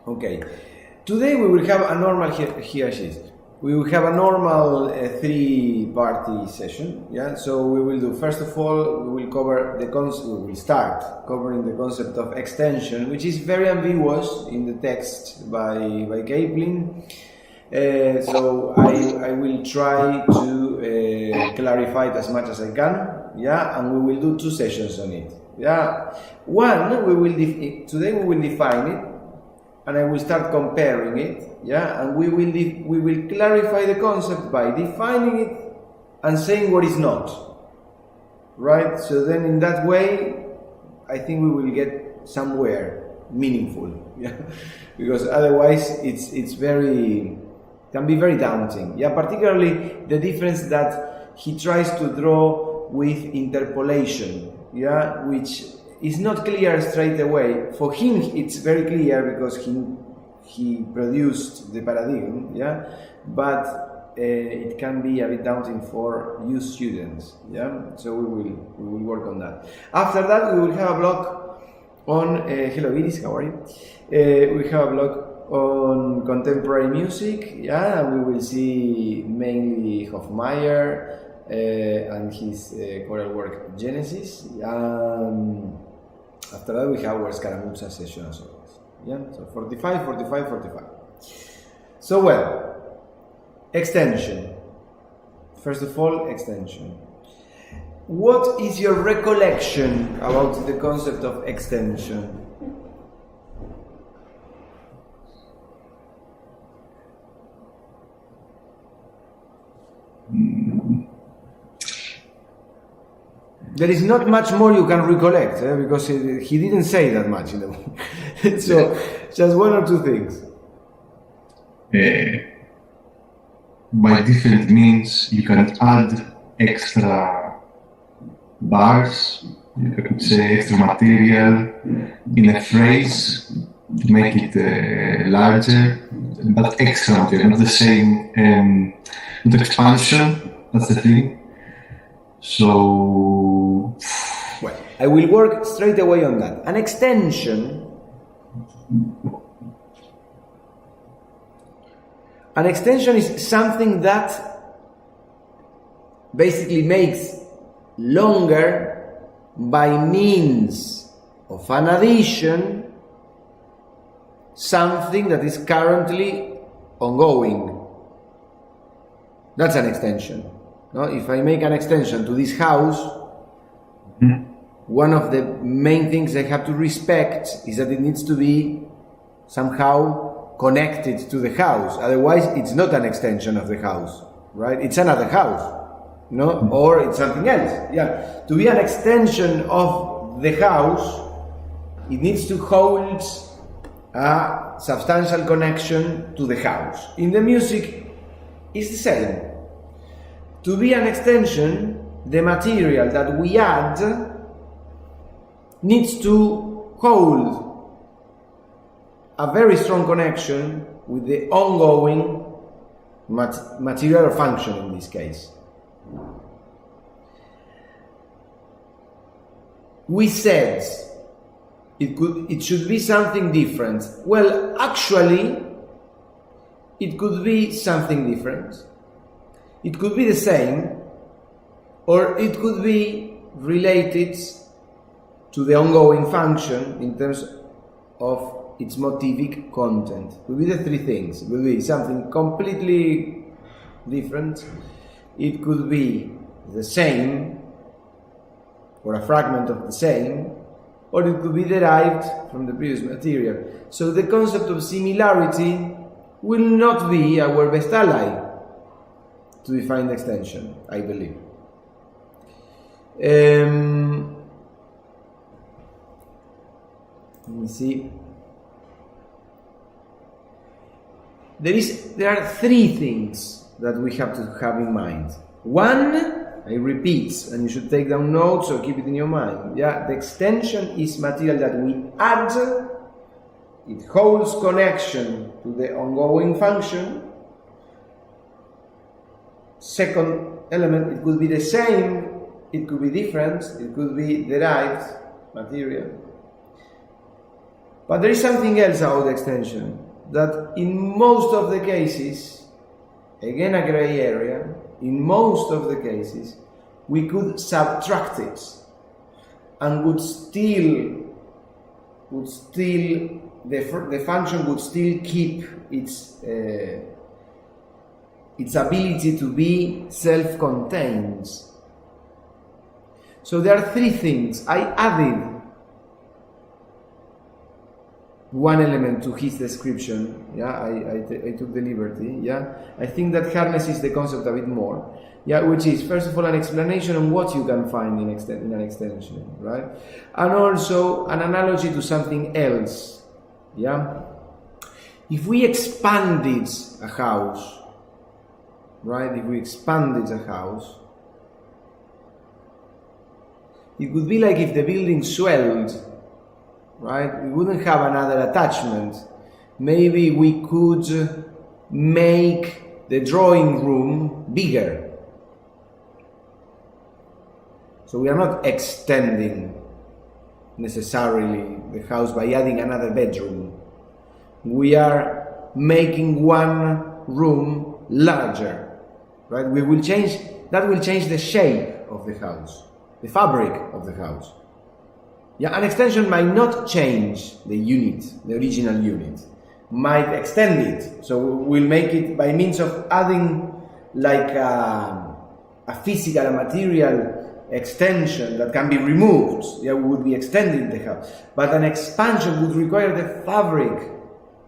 Okay. Today we will have a normal here. We will have a normal three-party session. Yeah. So we will do, first of all, we will cover the concept. We will start covering the concept of extension, which is very ambiguous in the text by Kaplin. So I will try to clarify it as much as I can. Yeah, and we will do two sessions on it. Yeah, one today we will define it, and I will start comparing it. Yeah, and we will clarify the concept by defining it and saying what is not. Right. So then, in that way, I think we will get somewhere meaningful. Yeah, because otherwise it's can be very daunting. Yeah, particularly the difference that he tries to draw with interpolation. Yeah, which is not clear straight away. For him, it's very clear because he produced the paradigm. Yeah, but it can be a bit daunting for you students. Yeah, so we will work on that. After that, we will have a block on hello Iris, how are you? We have a block on contemporary music. Yeah, and we will see mainly Hofmeyr. And his choral work Genesis. After that we have our Scaramuzza session as always. Yeah, so 45. So well, extension. First of all, extension. What is your recollection about the concept of extension? There is not much more you can recollect, because he didn't say that much in the book. So, just one or two things. By different means, you can add extra bars, you could say extra material in a phrase to make it larger, but extra material, not the same, not expansion, that's the thing. So, well, I will work straight away on that. An extension is something that basically makes longer by means of an addition something that is currently ongoing. That's an extension. No, if I make an extension to this house, one of the main things I have to respect is that it needs to be somehow connected to the house. Otherwise, it's not an extension of the house, right? It's another house, no? Or it's something else. Yeah. To be an extension of the house, it needs to hold a substantial connection to the house. In the music, it's the same. To be an extension, the material that we add needs to hold a very strong connection with the ongoing material or function in this case. We said it should be something different. Well, actually, it could be something different. It could be the same, or it could be related to the ongoing function in terms of its motivic content. It will be the three things. It will be something completely different. It could be the same, or a fragment of the same, or it could be derived from the previous material. So the concept of similarity will not be our best ally to define the extension, I believe. Let me see. There are three things that we have to have in mind. One, I repeat, and you should take down notes or keep it in your mind. Yeah, the extension is material that we add. It holds connection to the ongoing function. Second element, it could be the same, it could be different, it could be derived material. But there is something else about the extension, that in most of the cases, again a gray area, in most of the cases, we could subtract it and would still the function would still keep its ability to be self-contained. So there are three things. I added one element to his description. Yeah, I took the liberty. Yeah, I think that harnesses the concept a bit more. Yeah, which is first of all an explanation on what you can find in an extension, right? And also an analogy to something else. Yeah, if we expanded a house, right? If we expanded a house, it would be like if the building swelled, right? We wouldn't have another attachment. Maybe we could make the drawing room bigger. So we are not extending necessarily the house by adding another bedroom. We are making one room larger, right? That will change the shape of the house, the fabric of the house. Yeah, an extension might not change the unit, the original unit, might extend it. So we'll make it by means of adding like a physical, a material extension that can be removed. Yeah, we would be extending the house. But an expansion would require the fabric,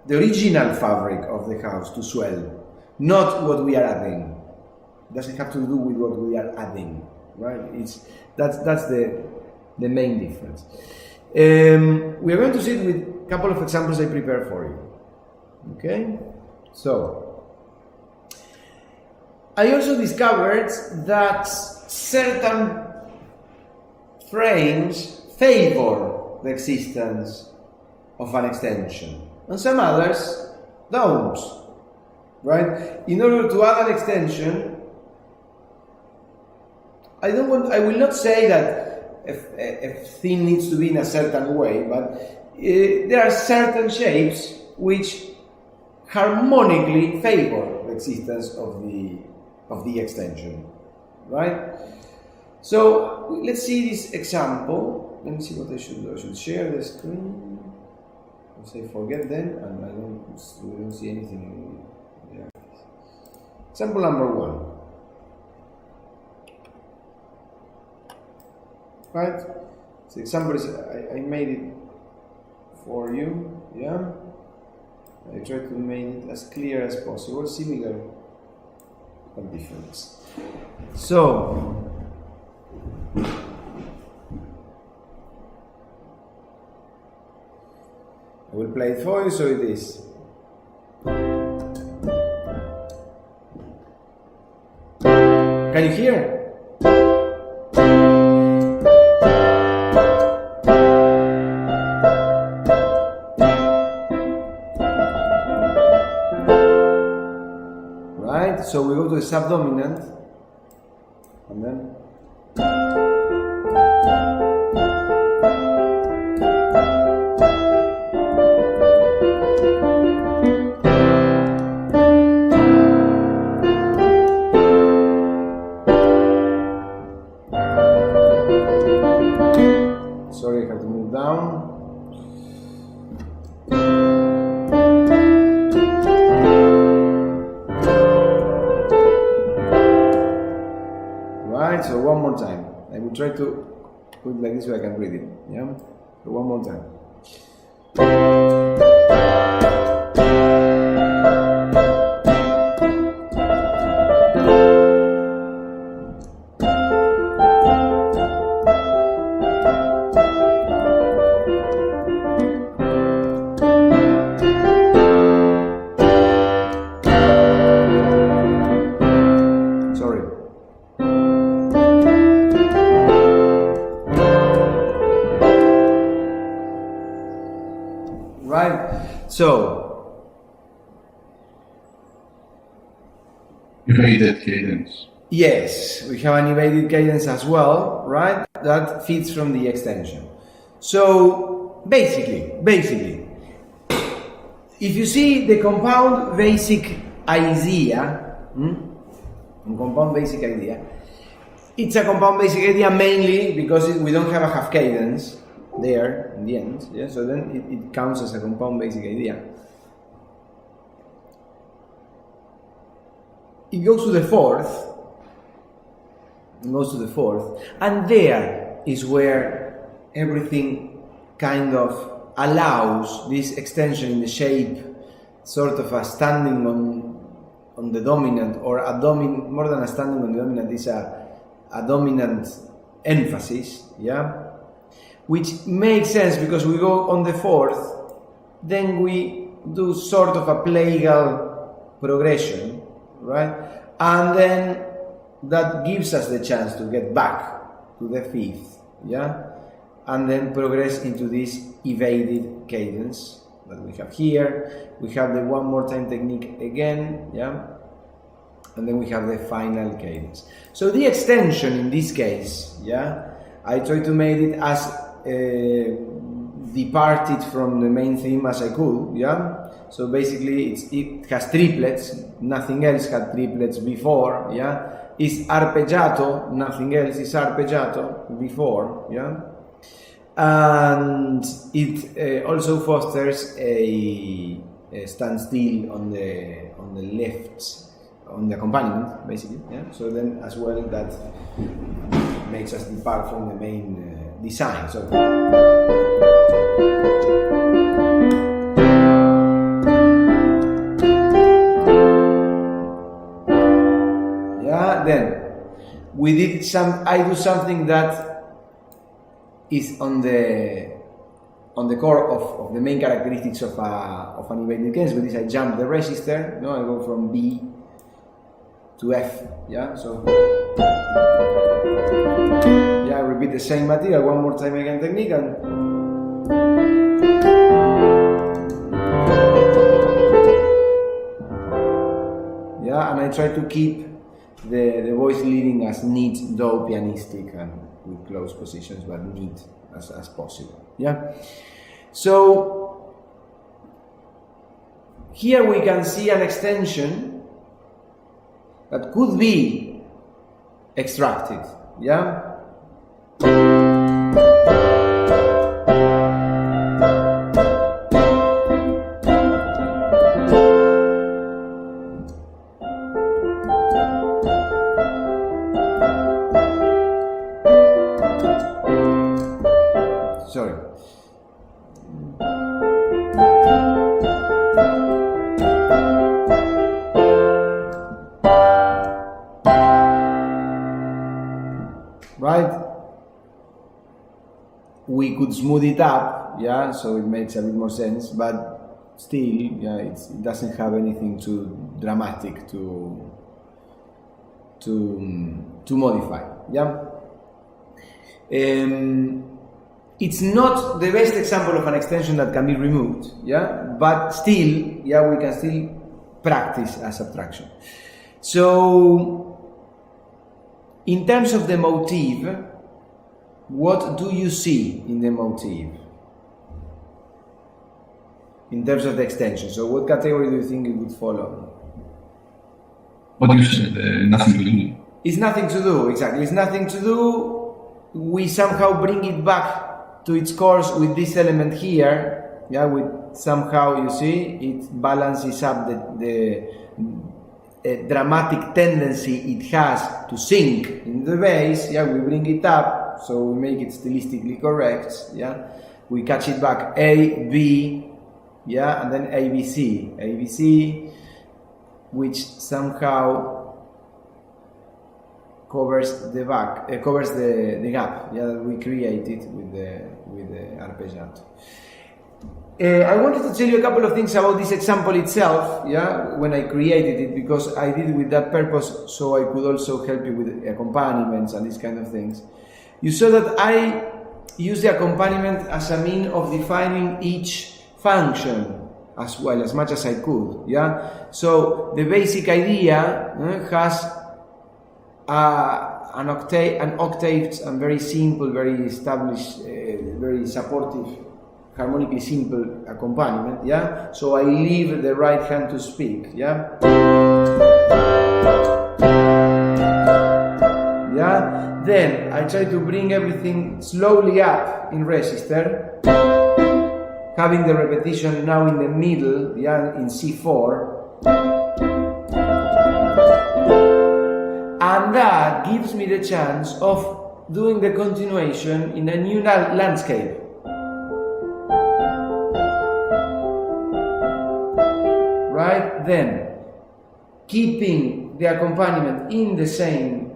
the original fabric of the house to swell, not what we are adding. It doesn't have to do with what we are adding, right? That's the main difference. We are going to sit with a couple of examples I prepared for you. Okay? So, I also discovered that certain frames favor the existence of an extension, and some others don't. Right? In order to add an extension, I will not say that a thing needs to be in a certain way, but there are certain shapes which harmonically favor the existence of the extension, right? So let's see this example. Let me see what I should do. I should share the screen. I'll say forget then, and we don't see anything there. Example number 1. Right? So example is I made it for you. Yeah. I tried to make it as clear as possible, similar but different. So I will play it for you, so it is. Can you hear? Right? So we go to the subdominant and then sorry, I have to move down. Right, so one more time. I will try to put it like this so I can read it. Yeah? So one more time. Right, so evaded cadence. Yes, we have an evaded cadence as well, right? That feeds from the extension. So basically, If you see the compound basic idea, it's a compound basic idea mainly because we don't have a half cadence there in the end, yeah? So then it counts as a compound basic idea. It goes to the fourth, and there is where everything kind of allows this extension in the shape, sort of a standing on the dominant, or a more than a standing on the dominant, is a dominant emphasis, yeah? Which makes sense because we go on the fourth, then we do sort of a plagal progression, right? And then that gives us the chance to get back to the fifth, yeah? And then progress into this evaded cadence that we have here. We have the one more time technique again, yeah? And then we have the final cadence. So the extension in this case, yeah, I try to make it as departed from the main theme as I could, yeah? So basically it has triplets, nothing else had triplets before, yeah? It's arpeggiato, nothing else is arpeggiato before, yeah? And it also fosters a standstill on the left, on the accompaniment, basically, yeah? So then as well that makes us depart from the main design. So yeah, then we did I do something that is on the core of the main characteristics of an evaded cadence. With this I jump the register, I go from B to F, yeah, so yeah, I repeat the same material one more time again technique, and yeah, and I try to keep the voice leading as neat, though pianistic and with close positions, but neat as possible, yeah. So here we can see an extension that could be extracted, yeah? Sorry. Right? We could smooth it up, yeah, so it makes a bit more sense, but still, yeah, it doesn't have anything too dramatic to modify, yeah. It's not the best example of an extension that can be removed, yeah, but still, yeah, we can still practice a subtraction. So, in terms of the motif, what do you see in the motif? In terms of the extension, so what category do you think it would follow? What you said, nothing to do. It's nothing to do, exactly. It's nothing to do. We somehow bring it back to its course with this element here, yeah, with somehow, you see, it balances up the dramatic tendency it has to sink in the bass, yeah, we bring it up, so we make it stylistically correct, yeah, we catch it back, A, B, yeah, and then ABC, which somehow covers the gap, yeah, that we created with the arpeggiato. I wanted to tell you a couple of things about this example itself, yeah, when I created it, because I did it with that purpose, so I could also help you with accompaniments and these kind of things. You saw that I used the accompaniment as a mean of defining each function as well, as much as I could, yeah. So the basic idea has an octave and very simple, very established, very supportive harmonically simple accompaniment, yeah? So I leave the right hand to speak, yeah? Yeah? Then I try to bring everything slowly up in register, having the repetition now in the middle, yeah, in C4. And that gives me the chance of doing the continuation in a new landscape. Right? Then, keeping the accompaniment in the same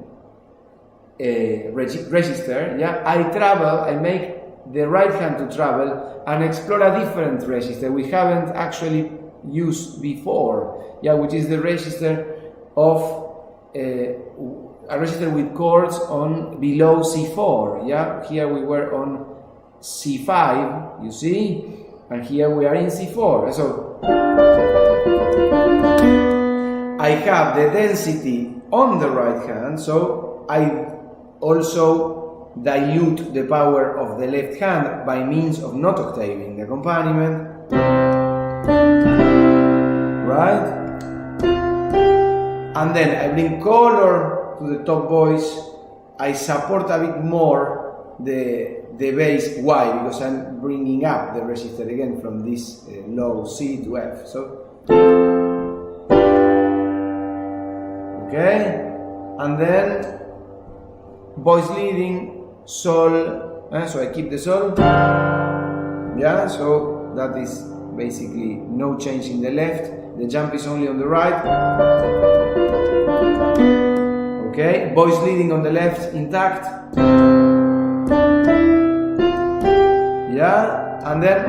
register, yeah, I make the right hand to travel and explore a different register we haven't actually used before, yeah, which is the register of a register with chords on below C4, yeah. Here we were on C5, you see, and here we are in C4. So I have the density on the right hand, so I also dilute the power of the left hand by means of not octaving the accompaniment, right? And then I bring color to the top voice. I support a bit more the bass. Why? Because I'm bringing up the register again from this low C to F. So, okay, and then voice leading, sol. So I keep the sol. Yeah. So that is basically no change in the left. The jump is only on the right. Okay, voice leading on the left intact. Yeah, and then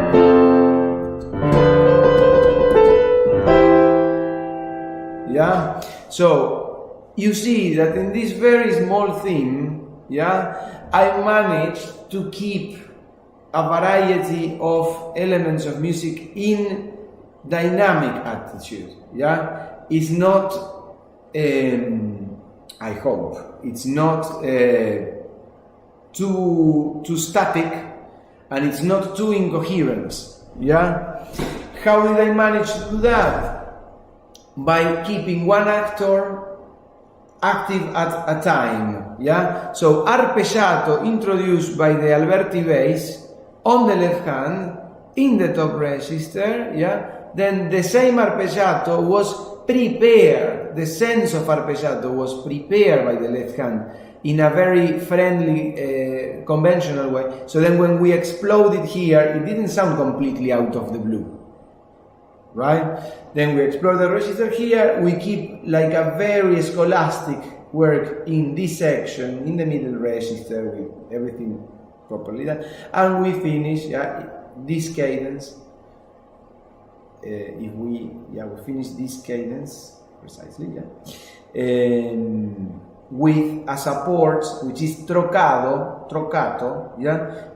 yeah. So you see that in this very small theme, yeah, I managed to keep a variety of elements of music in dynamic attitude. Yeah, it's not. I hope it's not too static, and it's not too incoherent. Yeah. How did I manage to do that? By keeping one actor active at a time. Yeah. So arpeggiato introduced by the alberti bass on the left hand in the top register. Yeah. Then the same arpeggiato was prepared, the sense of arpeggiato was prepared by the left hand in a very friendly, conventional way. So then when we exploded here, it didn't sound completely out of the blue, right? Then we explore the register here, we keep like a very scholastic work in this section, in the middle register, with everything properly done, and we finish this cadence. If we finish this cadence precisely, with a support which is troccato,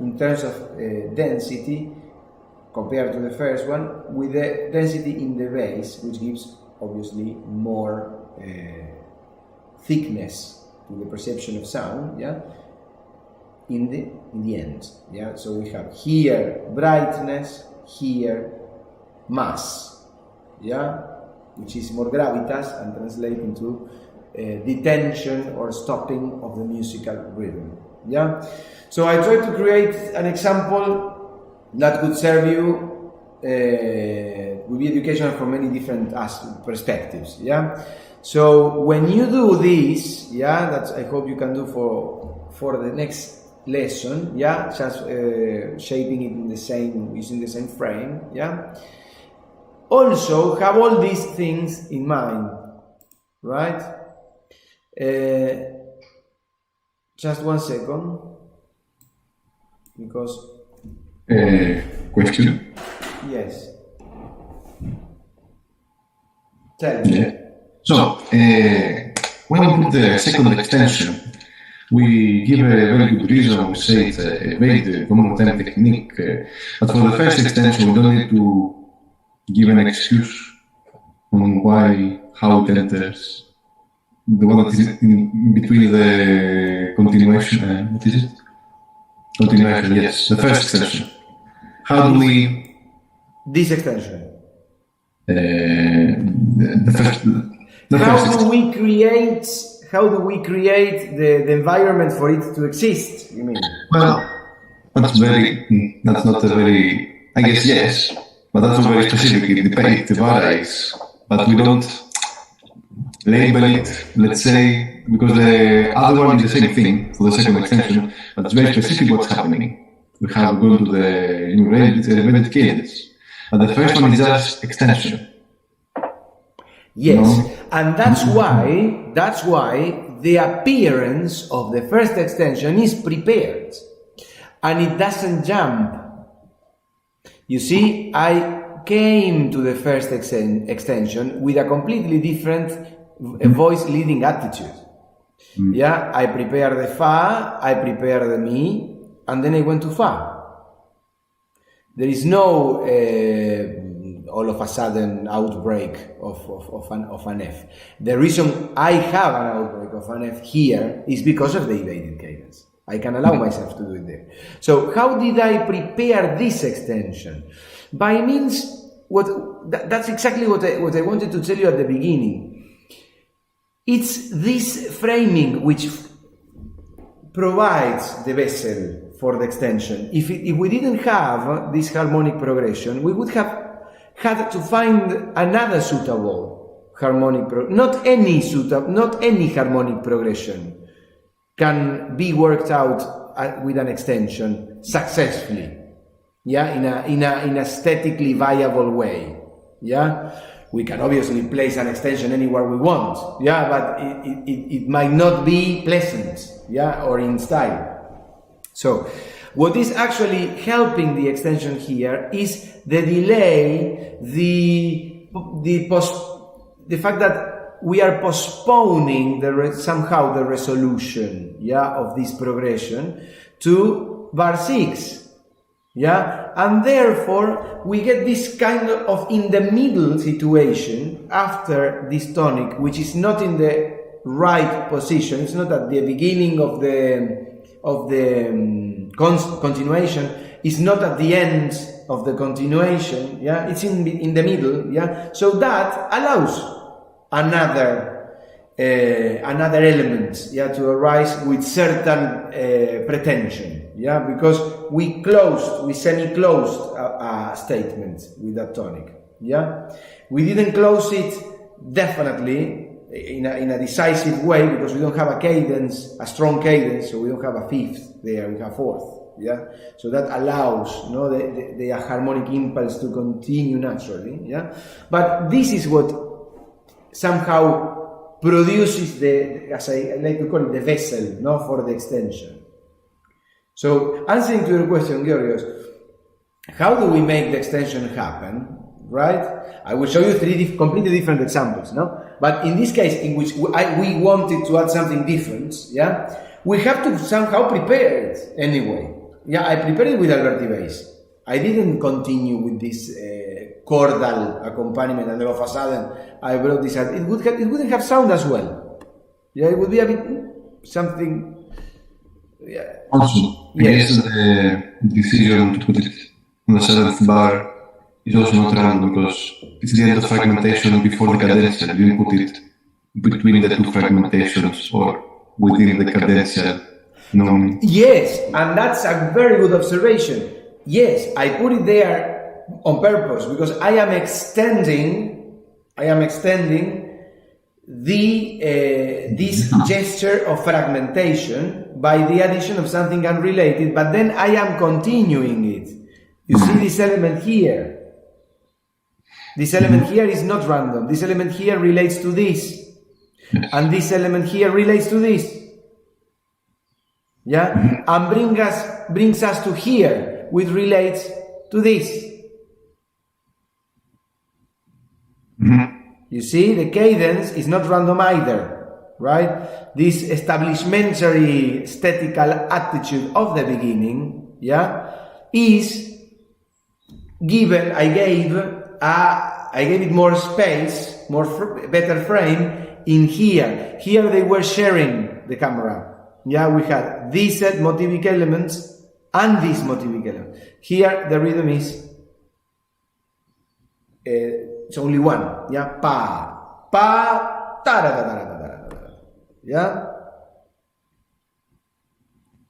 in terms of density compared to the first one, with the density in the bass, which gives obviously more thickness to the perception of sound, in the end, So we have here brightness, here mass, which is more gravitas and translate into detention or stopping of the musical rhythm. So I try to create an example that could serve you will be educational from many different perspectives. So when you do this, that I hope you can do for the next lesson. Just shaping it in the same, using the same frame. Also have all these things in mind, right? Just 1 second, because question. Yes. Tell me. Yeah. So when we put the second extension, we give a very good reason. We say it's a very common technique, but for the first extension, we don't need to give an excuse on why, how it enters. The one that is in between the continuation, what is it? Continuation, yes, the first extension. how do we this extension? The first How do we create the environment for it to exist? You mean? Well, that's not a very, I guess yes, but that's not very specific. It varies, but we don't label it, let's say, because the other one is the same thing for the second extension, but it's very specific what's happening. We have gone to the elevated cadence, but the first one is just extension. Yes, and that's why the appearance of the first extension is prepared, and it doesn't jump. You see, I came to the first extension with a completely different voice leading attitude. Yeah, I prepared the fa, I prepared the mi, and then I went to fa. There is no all of a sudden outbreak of an F. The reason I have an outbreak of an F here is because of the evaded cadence. I can allow myself to do it there. So how did I prepare this extension? By means, that's exactly what I wanted to tell you at the beginning. It's this framing which provides the vessel for the extension. If we didn't have this harmonic progression, we would have had to find another suitable harmonic not any harmonic progression can be worked out with an extension successfully, yeah, in a aesthetically viable way. Yeah, we can obviously place an extension anywhere we want, yeah, but it might not be pleasant, yeah, or in style. So what is actually helping the extension here is the delay, the fact that we are postponing somehow the resolution, yeah, of this progression to bar 6, yeah, and therefore we get this kind of in the middle situation after this tonic, which is not in the right position. It's not at the beginning of the continuation, it's not at the end of the continuation, yeah, it's in the middle, yeah, so that allows another element, yeah, to arise with certain pretension, yeah, because we semi-closed a statement with that tonic, yeah, we didn't close it definitely in a decisive way because we don't have a strong cadence, so we don't have a fifth there, we have fourth, yeah, so that allows the harmonic impulse to continue naturally, yeah, but this is what somehow produces as I like to call it, the vessel, for the extension. So answering to your question, Georgios, how do we make the extension happen, right? I will show you 3 completely different examples, but in this case, in which we wanted to add something different, yeah, we have to somehow prepare it anyway. Yeah, I prepared it with alberti bass. I didn't continue with this chordal accompaniment, and all of a sudden I brought this out. It wouldn't have sound as well. Yeah, it would be a bit something. Yeah. Also, yes, the decision to put it on the 7th bar is also not random because it's the end of fragmentation before the cadential. You didn't put it between the 2 fragmentations or within the cadential. No. Yes, and that's a very good observation. Yes, I put it there on purpose because I am extending this gesture of fragmentation by the addition of something unrelated, but then I am continuing it. You see this element here. This element here is not random. This element here relates to this. And this element here relates to this. Yeah? And brings us to here, which relates to this. You see, the cadence is not random either, right? This establishmentary aesthetical attitude of the beginning, yeah, is given. I gave it more space, better frame in here. Here they were sharing the camera. Yeah, we had these motivic elements and this motivic element. Here the rhythm is it's only one, yeah, pa, pa, ta da da da da da da, yeah.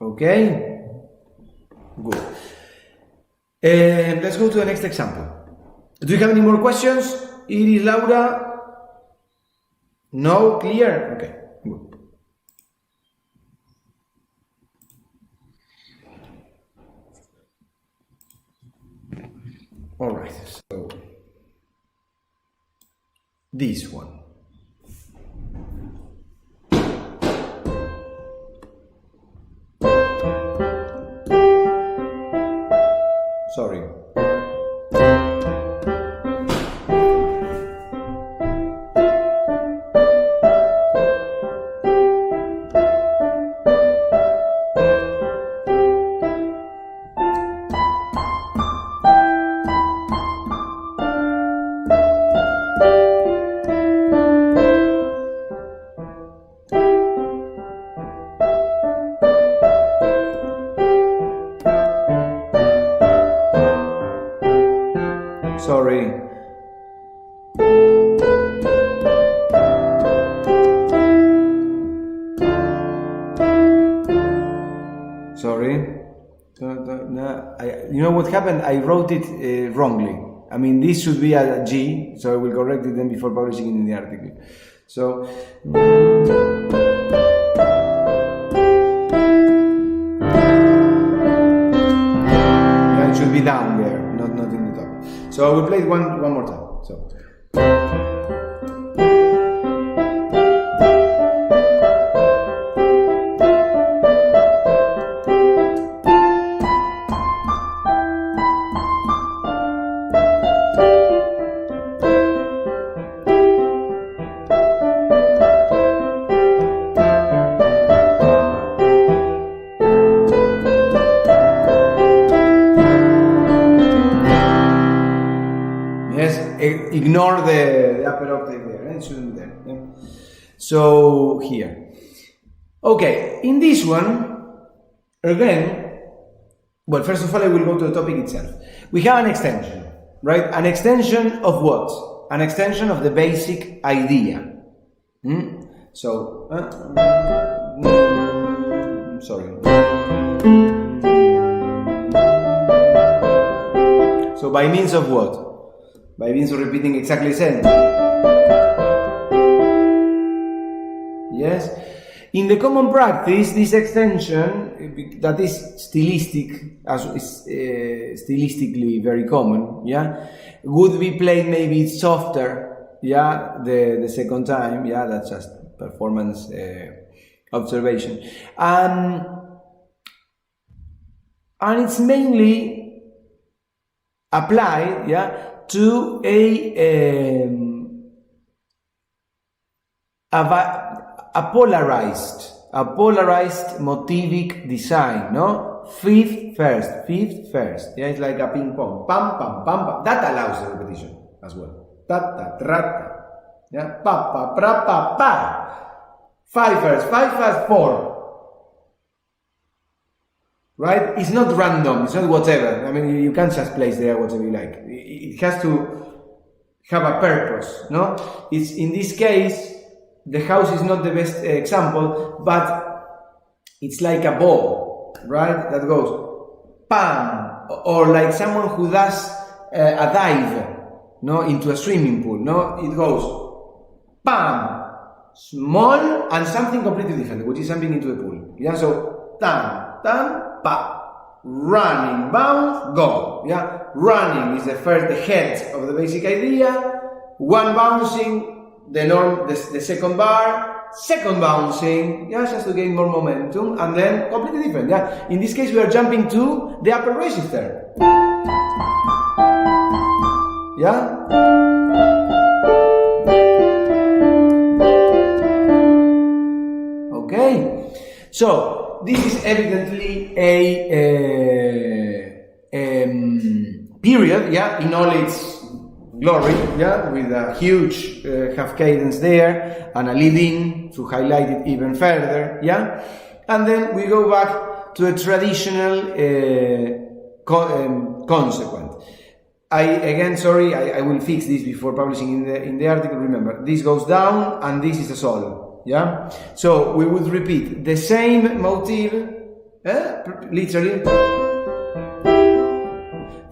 Okay, good. Let's go to the next example. Do you have any more questions, Iris, Laura? No, clear? Okay, good. All right, so this one. Sorry. Sorry. Sorry. No, you know what happened? I wrote it wrongly. I mean, this should be a G, so I will correct it then before publishing it in the article. So, yeah, it should be down there, not in the top. So I will play it one more time. So. Ignore the upper octave there, it shouldn't be there. Yeah. So here. Okay, in this one, again, well, first of all, I will go to the topic itself. We have an extension, right? An extension of what? An extension of the basic idea. So, sorry. So by means of what? By means of repeating exactly the same. Yes? In the common practice, this extension, that is stylistic, stylistically very common, yeah, would be played maybe softer, yeah, the second time, yeah, that's just performance observation. And it's mainly applied, yeah, to a polarized motivic design, no? Fifth first, yeah, it's like a ping pong, pam pam pam pam. That allows the repetition as well. Ta ta tra ta, yeah, pa pa pra pa pa. 5 first, 5 fast, 4. Right? It's not random, it's not whatever. I mean, you can't just place there whatever you like. It has to have a purpose, no? It's, in this case, the house is not the best example, but it's like a ball, right? That goes, pam, or like someone who does a dive, no, into a swimming pool, no? It goes, pam, small, and something completely different, which is something into the pool. Yeah, so, tam, tam, pa, running, bounce, go. Yeah, running is the head of the basic idea. One bouncing, the second bar, second bouncing, yeah, just to gain more momentum, and then completely different. Yeah, in this case we are jumping to the upper register. Yeah. Okay, so this is evidently a period, yeah, in all its glory, yeah, with a huge half cadence there and a lead-in to highlight it even further, yeah, and then we go back to a traditional consequent. I will fix this before publishing in the article. Remember, this goes down and this is a sol. Yeah. So we would repeat the same motif, literally,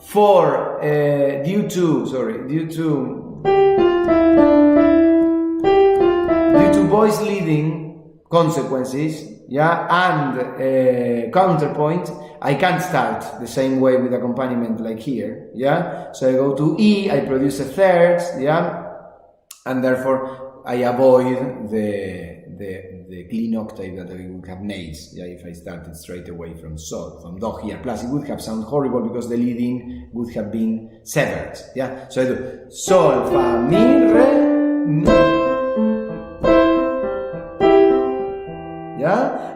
for due to voice leading consequences, and counterpoint. I can't start the same way with accompaniment like here, So I go to E, I produce a third, and therefore I avoid the clean octave that I would have nails, if I started straight away from sol, from do here. Plus it would have sounded horrible because the leading would have been severed, So I do sol, fa, mi, re, mi,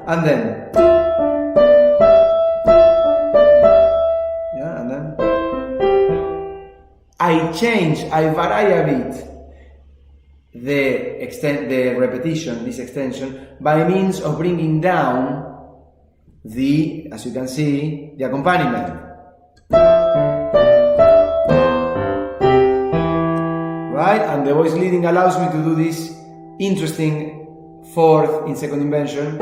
and then. I vary a bit the repetition, this extension, by means of bringing down as you can see, the accompaniment. Right? And the voice leading allows me to do this interesting fourth in second inversion.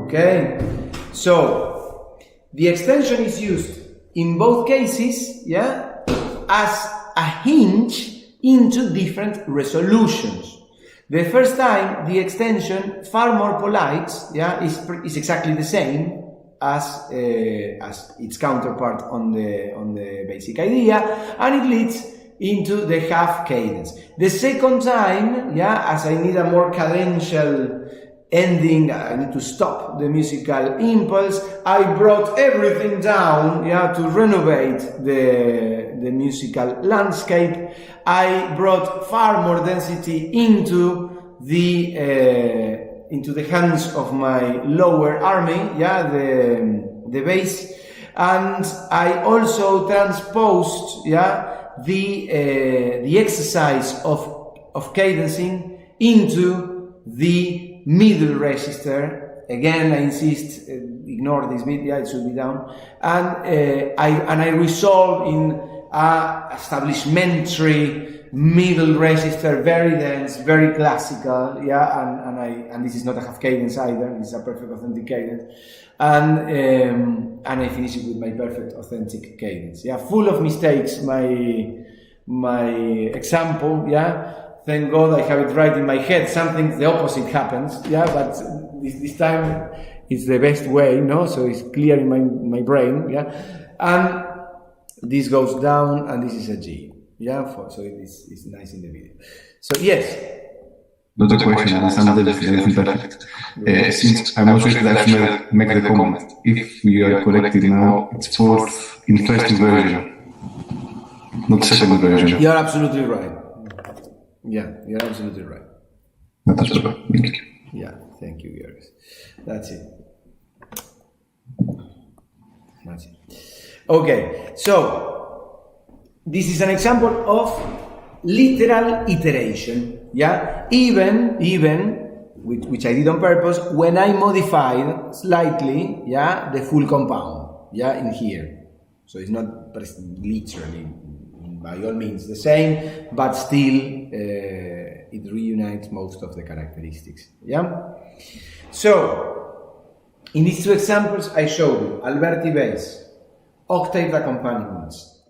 Okay, so the extension is used in both cases, as a hinge into different resolutions. The first time, the extension, far more polite, is exactly the same as its counterpart on the basic idea, and it leads into the half cadence. The second time, as I need a more cadential ending, I need to stop the musical impulse, I brought everything down, to renovate the musical landscape. I brought far more density into the hands of my lower army, the bass, and I also transposed, the exercise of cadencing into the middle register. Again, I insist, ignore this bit, it should be down. And I resolve in a establishmentary middle register, very dense, very classical, and this is not a half cadence either, it's a perfect authentic cadence. And I finish it with my perfect authentic cadence. Full of mistakes, my example, Thank God I have it right in my head. Something the opposite happens, but this time it's the best way, so it's clear in my brain, And this goes down, and this is a G, so it's nice in the video. So yes. Not a question, I understand that everything perfect. Since I'm not sure if I should make the comment, if we are corrected now, it's fourth in first version, not second version. You're absolutely right. You're absolutely right. That's right. Thank you. Thank you, Georg. That's it. Okay, so this is an example of literal iteration. Even which I did on purpose when I modified slightly. The full compound. In here. So it's not literally. By all means the same, but still it reunites most of the characteristics. So in these two examples I showed you alberti bass, octave accompaniments,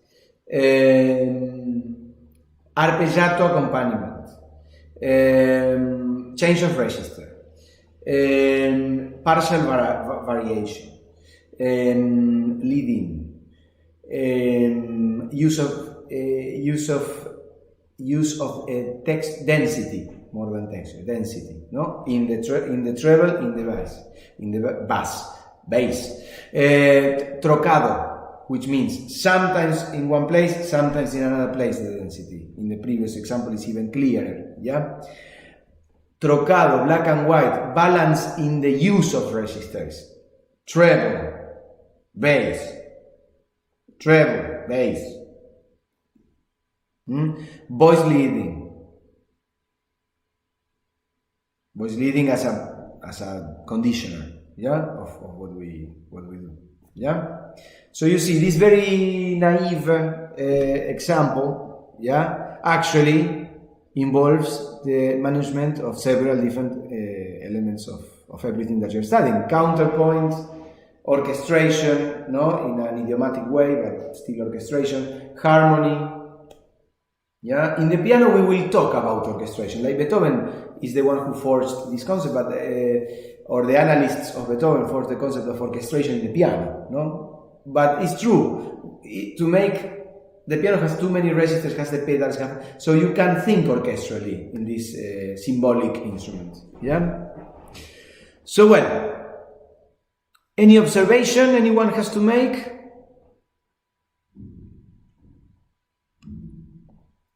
arpeggiato accompaniment, change of register, partial variation, leading, use of text density, more than texture, density, in the treble, in the bass, trocado, which means sometimes in one place, sometimes in another place the density. In the previous example is even clearer, Trocado, black and white, balance in the use of registers, treble, bass, voice leading, voice leading as a conditioner, yeah, of what we do, yeah. So you see this very naive example, yeah, actually involves the management of several different elements of everything that you're studying: counterpoint, orchestration, no, in an idiomatic way, but still orchestration, harmony. Yeah, in the piano we will talk about orchestration. Like Beethoven is the one who forced this concept, but or the analysts of Beethoven forced the concept of orchestration in the piano. No, but it's true. To make the piano has too many registers, has the pedals, so you can think orchestrally in this symbolic instrument. Yeah. So well, any observation anyone has to make?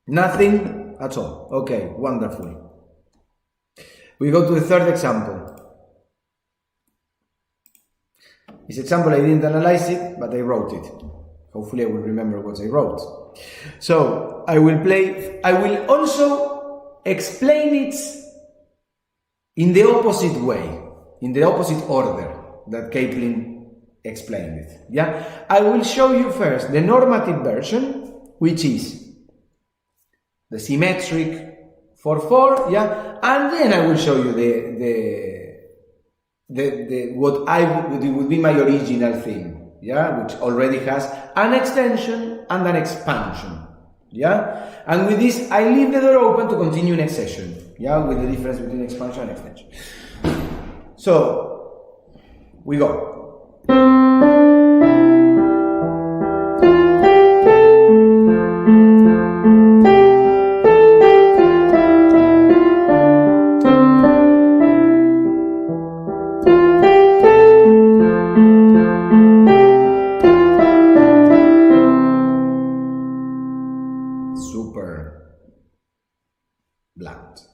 Nothing at all. Okay, wonderful. We go to the third example. This example I didn't analyze it, but I wrote it. Hopefully I will remember what I wrote. So I will also explain it in the opposite way, in the opposite order that Kaplin explained it. Yeah, I will show you first the normative version, which is the symmetric 4/4, yeah, and then I will show you what would be my original theme, yeah, which already has an extension and an expansion, yeah, and with this I leave the door open to continue next session, yeah, with the difference between expansion and extension. So we go.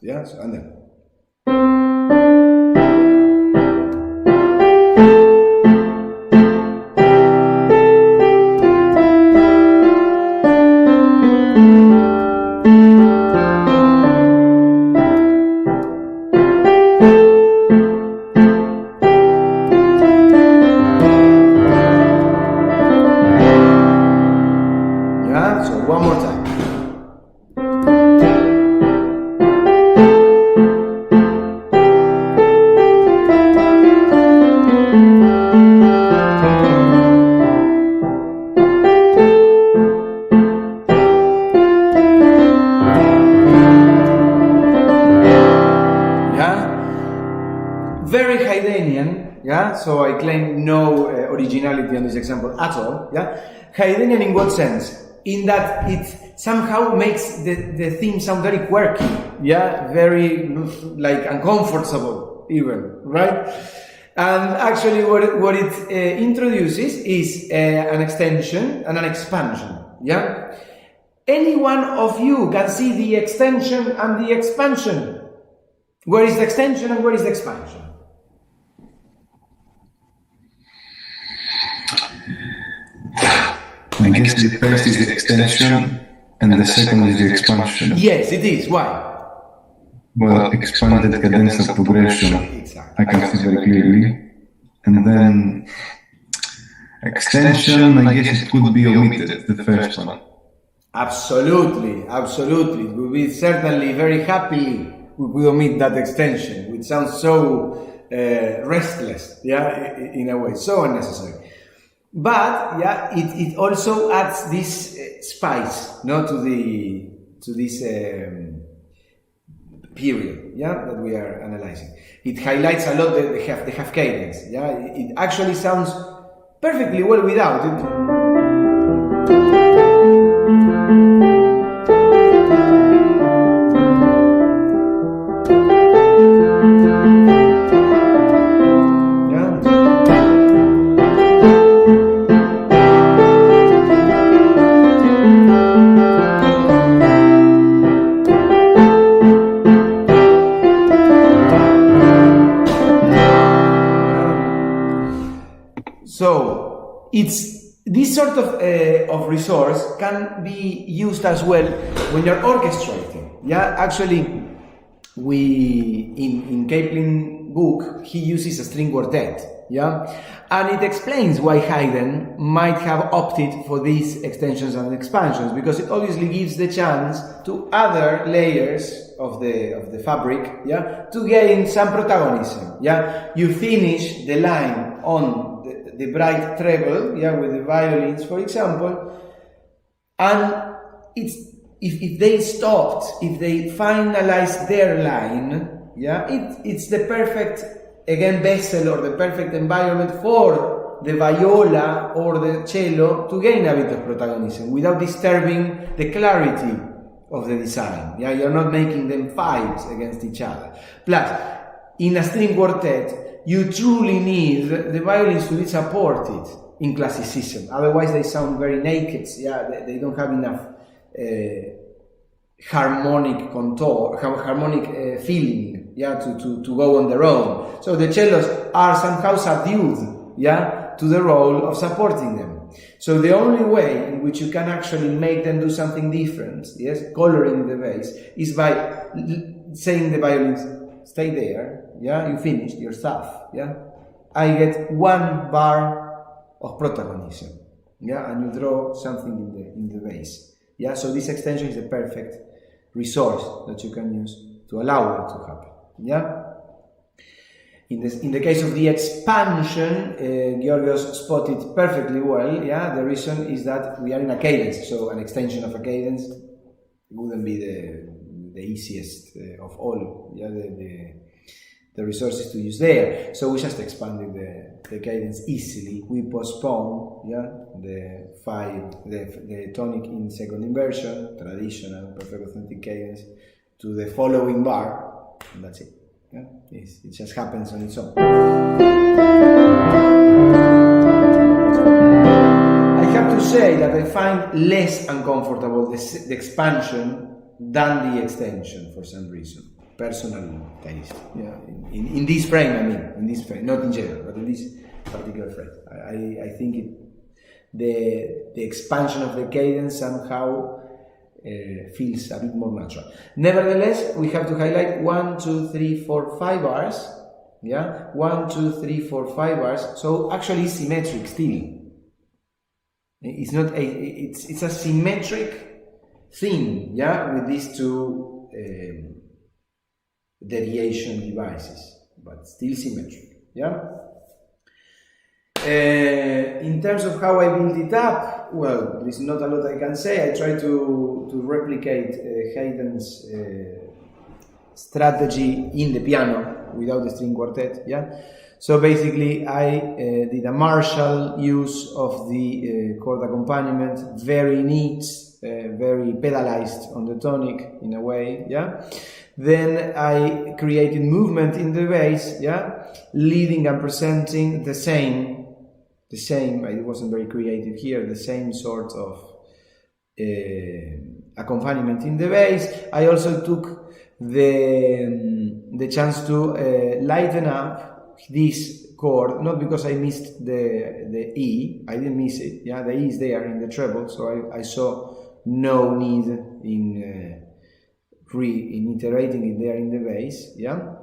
Yeah, so, and then. Yeah, so one more time. Very Haydnian, yeah, so I claim no originality on this example at all, yeah. Haydnian in what sense? In that it somehow makes the theme sound very quirky, yeah, very like uncomfortable even, right? And actually what it introduces is an extension and an expansion, yeah. Any one of you can see the extension and the expansion. Where is the extension and where is the expansion? I guess the first is the extension and the second is the expansion. Yes, it is. Why? Well, expanded cadence of progression, exactly. I can see very clearly. And then extension, I guess it could be omitted, the first one. Absolutely, absolutely. We will be certainly very happily we could omit that extension, which sounds so restless, yeah, in a way, so unnecessary. But yeah, it also adds this spice, no, to this period, yeah, that we are analyzing. It highlights a lot the half cadence, yeah. It actually sounds perfectly well without it. So it's this sort of resource can be used as well when you're orchestrating. Yeah, actually, in Kaplin book, he uses a string quartet, yeah? And it explains why Haydn might have opted for these extensions and expansions, because it obviously gives the chance to other layers of the fabric, yeah, to gain some protagonism, yeah? You finish the line on the bright treble, yeah, with the violins, for example, and if they stopped, if they finalized their line, yeah, it's the perfect, again, vessel or the perfect environment for the viola or the cello to gain a bit of protagonism without disturbing the clarity of the design. Yeah, you're not making them fights against each other. Plus, in a string quartet, you truly need the violins to be supported in classicism. Otherwise, they sound very naked. Yeah, they don't have enough harmonic contour, harmonic feeling, yeah, to go on their own. So the cellos are somehow subdued, yeah, to the role of supporting them. So the only way in which you can actually make them do something different, yes, coloring the bass, is by saying the violins, stay there, yeah, you finished your stuff, yeah. I get one bar of protagonism, yeah, and you draw something in the bass. Yeah, so this extension is the perfect resource that you can use to allow it to happen. Yeah. In the case of the expansion, Georgios spotted perfectly well. Yeah, the reason is that we are in a cadence, so an extension of a cadence wouldn't be the easiest of all. Yeah, the resources to use there. So we just expanded the cadence easily. We postpone, yeah, the tonic in second inversion, traditional, perfect authentic cadence, to the following bar, and that's it. Yeah, it just happens on its own. I have to say that I find less uncomfortable the expansion than the extension for some reason. Personal taste, yeah. In this frame, I mean, in this frame, not in general, but in this particular frame, I think the expansion of the cadence somehow feels a bit more natural. Nevertheless, we have to highlight 1, 2, 3, 4, 5 bars. Yeah, 1, 2, 3, 4, 5 bars. So actually, it's symmetric still. It's not it's a symmetric thing. Yeah, with these two deviation devices, but still symmetric. Yeah. In terms of how I build it up, well, there's not a lot I can say. I try to replicate Haydn's strategy in the piano without the string quartet. Yeah. So basically, I did a martial use of the chord accompaniment, very neat, very pedalized on the tonic in a way. Yeah. Then I created movement in the bass, yeah, leading and presenting the same, I wasn't very creative here, the same sort of accompaniment in the bass. I also took the chance to lighten up this chord, not because I missed the E, I didn't miss it, yeah, the E is there in the treble, so I saw no need in iterating it there in the bass, yeah.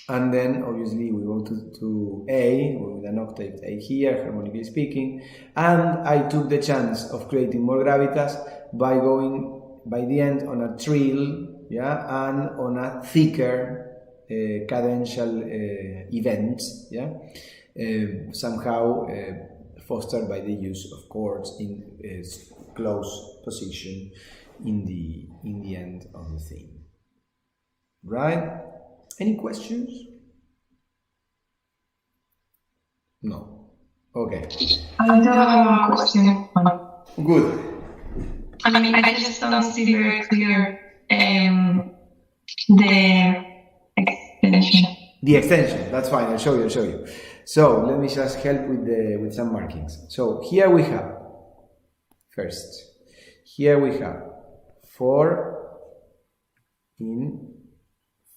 And then obviously we go to A with an octave A here, harmonically speaking, and I took the chance of creating more gravitas by going by the end on a trill, yeah, and on a thicker cadential event, yeah, somehow fostered by the use of chords in close position in the end of the theme. Right? Any questions? No. Okay. I do have a question. Good. I mean, I just don't see very clear the extension. The extension, that's fine, I'll show you. So let me just help with some markings. So here we have, first, here we have 4 in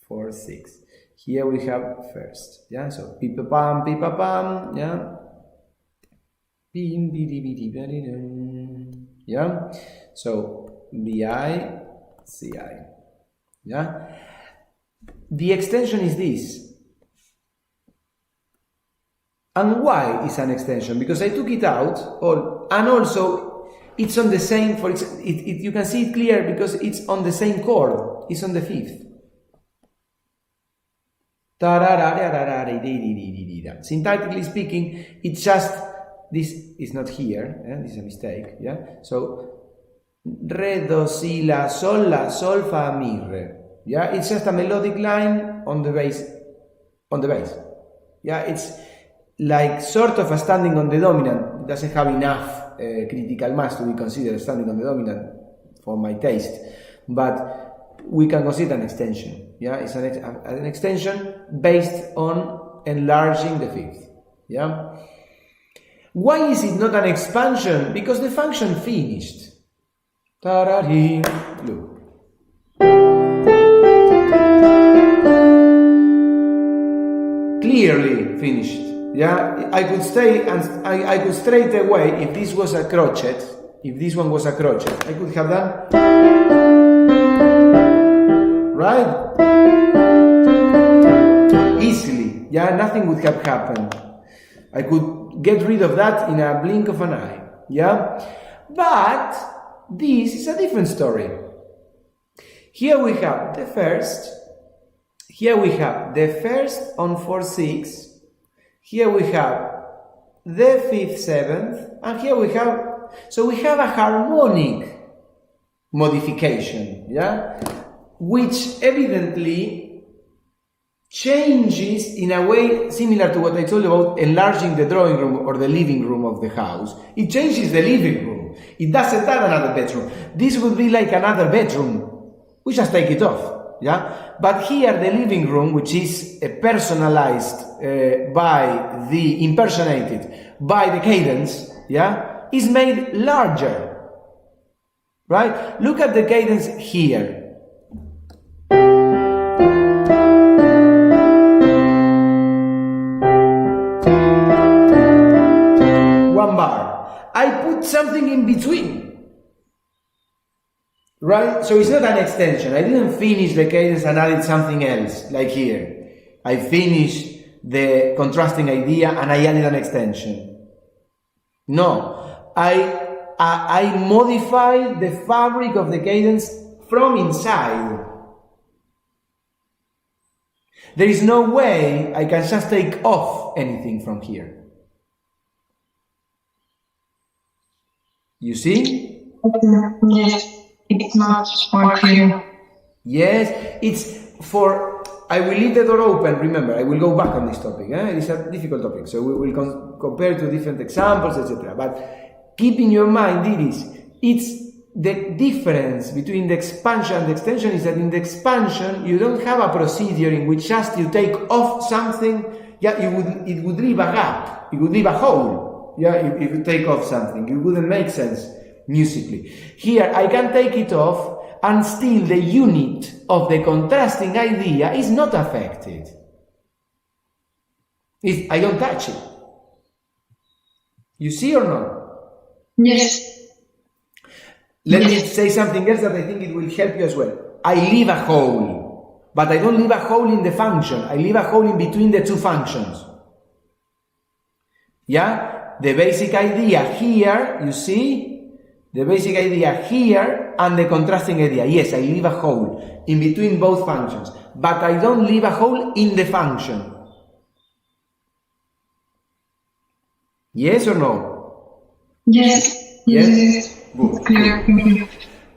4, 6. Here we have first, yeah, so pipa pam, yeah. Yeah, so BI, CI, yeah. the extension is this. And why is an extension? Because I took it out, and also it's on the same, you can see it clear because it's on the same chord, it's on the fifth. Syntactically speaking, it's just, this is not here, this is a mistake, yeah? So, re, do, si, la, sol, fa, mi, re. Yeah, it's just a melodic line on the bass, Yeah, it's like sort of a standing on the dominant. It doesn't have enough critical mass to be considered standing on the dominant for my taste, but we can consider an extension. Yeah, it's an extension based on enlarging the fifth. Yeah. Why is it not an expansion? Because the function finished. Look. Clearly finished. Yeah, I could stay and I could straight away, if this was a crochet, if this one was a crochet, I could have done, right? Easily. Yeah, nothing would have happened. I could get rid of that in a blink of an eye. Yeah, but this is a different story. Here we have the first. Here we have the first on 4/6. Here we have the 5th, 7th, and here we have, so we have a harmonic modification, yeah, which evidently changes in a way similar to what I told you about enlarging the drawing room or the living room of the house. It changes the living room. It doesn't add another bedroom. This would be like another bedroom. We just take it off. Yeah, but here the living room, which is personalized impersonated by the cadence, yeah, is made larger. Right? Look at the cadence here. One bar. I put something in between. Right? So it's not an extension. I didn't finish the cadence and added something else, like here. I finished the contrasting idea and I added an extension. No. I modified the fabric of the cadence from inside. There is no way I can just take off anything from here. You see? Yes. It's not more clear. Yes, it's for, I will leave the door open, remember, I will go back on this topic, it's a difficult topic, so we will compare to different examples, etc. But keep in your mind it's the difference between the expansion and the extension is that in the expansion, you don't have a procedure in which just you take off something, yeah, it would leave a gap, it would leave a hole, yeah, if you take off something, it wouldn't make sense musically. Here I can take it off and still the unit of the contrasting idea is not affected. I don't touch it. You see or not? Yes. Let me say something else that I think it will help you as well. I leave a hole, but I don't leave a hole in the function. I leave a hole in between the two functions. Yeah? The basic idea here, you see? The basic idea here and the contrasting idea. Yes, I leave a hole in between both functions, but I don't leave a hole in the function. Yes or no? Yes. Yes? Good. Clear.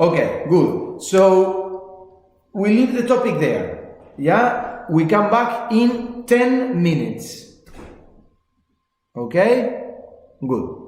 Okay, good. So we leave the topic there. Yeah? We come back in 10 minutes. Okay? Good.